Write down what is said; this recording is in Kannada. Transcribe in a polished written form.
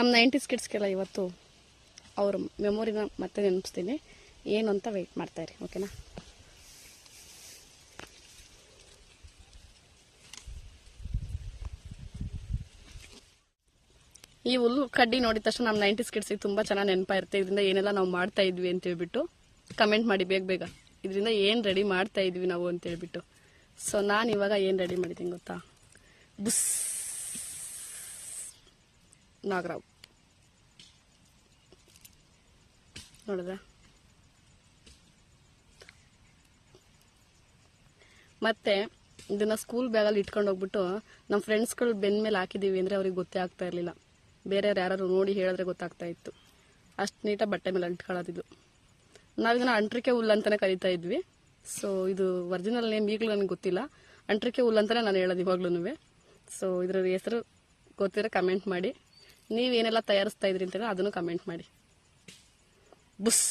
ನಮ್ಮ 90s ಕಿಡ್ಸ್ಗೆಲ್ಲ ಇವತ್ತು ಅವ್ರ ಮೆಮೊರಿನ ಮತ್ತೆ ನೆನಪಿಸ್ತೀನಿ, ಏನು ಅಂತ ವೆಯ್ಟ್ ಮಾಡ್ತಾಯಿರಿ, ಓಕೆನಾ? ಈ ಹುಲ್ಲು ಕಡ್ಡಿ ನೋಡಿದ ತಕ್ಷಣ ನಮ್ಮ 90s ಕಿಡ್ಸಿಗೆ ತುಂಬ ಚೆನ್ನಾಗಿ ನೆನಪಾಯಿರುತ್ತೆ. ಇದರಿಂದ ಏನೆಲ್ಲ ನಾವು ಮಾಡ್ತಾ ಇದ್ವಿ ಅಂತ ಹೇಳ್ಬಿಟ್ಟು ಕಮೆಂಟ್ ಮಾಡಿ ಬೇಗ. ಇದರಿಂದ ಏನು ರೆಡಿ ಮಾಡ್ತಾ ಇದ್ವಿ ನಾವು ಅಂತ ಹೇಳ್ಬಿಟ್ಟು. ಸೊ ನಾನು ಇವಾಗ ಏನು ರೆಡಿ ಮಾಡಿದ್ದೀನಿ ಗೊತ್ತಾ? ಬುಸ್ ನಾಗರಾವ್ ನೋಡಿದ್ರೆ, ಮತ್ತೆ ಇದನ್ನ ಸ್ಕೂಲ್ ಬ್ಯಾಗಲ್ಲಿ ಇಟ್ಕೊಂಡು ಹೋಗ್ಬಿಟ್ಟು ನಮ್ಮ ಫ್ರೆಂಡ್ಸ್ಗಳು ಬೆನ್ನ ಮೇಲೆ ಹಾಕಿದ್ದೀವಿ ಅಂದರೆ ಅವ್ರಿಗೆ ಗೊತ್ತೇ ಆಗ್ತಾ ಇರಲಿಲ್ಲ. ಬೇರೆಯವ್ರು ಯಾರು ನೋಡಿ ಹೇಳಿದ್ರೆ ಗೊತ್ತಾಗ್ತಾ ಇತ್ತು. ಅಷ್ಟು ನೀಟಾಗಿ ಬಟ್ಟೆ ಮೇಲೆ ಅಂಟ್ಕೊಳ್ಳೋದಿದ್ದು. ನಾವಿದನ್ನ ಅಂಟ್ರಿಕೆ ಹುಲ್ಲು ಅಂತಲೇ ಕರಿತಾ ಇದ್ವಿ. ಸೊ ಇದು ಒರಿಜಿನಲ್ ನೇಮ್ ಈಗಲೂ ನನಗೆ ಗೊತ್ತಿಲ್ಲ. ಅಂಟ್ರಿಕೆ ಹುಲ್ಲು ಅಂತಲೇ ನಾನು ಹೇಳೋದು ಇವಾಗ್ಲೂ. ಸೊ ಇದ್ರ ಹೆಸರು ಗೊತ್ತಿರೋ ಕಮೆಂಟ್ ಮಾಡಿ. ನೀವೇನೆಲ್ಲ ತಯಾರಿಸ್ತಾ ಇದ್ರಿ ಅಂತ ಅದನ್ನು ಕಮೆಂಟ್ ಮಾಡಿ. ಬುಸ್.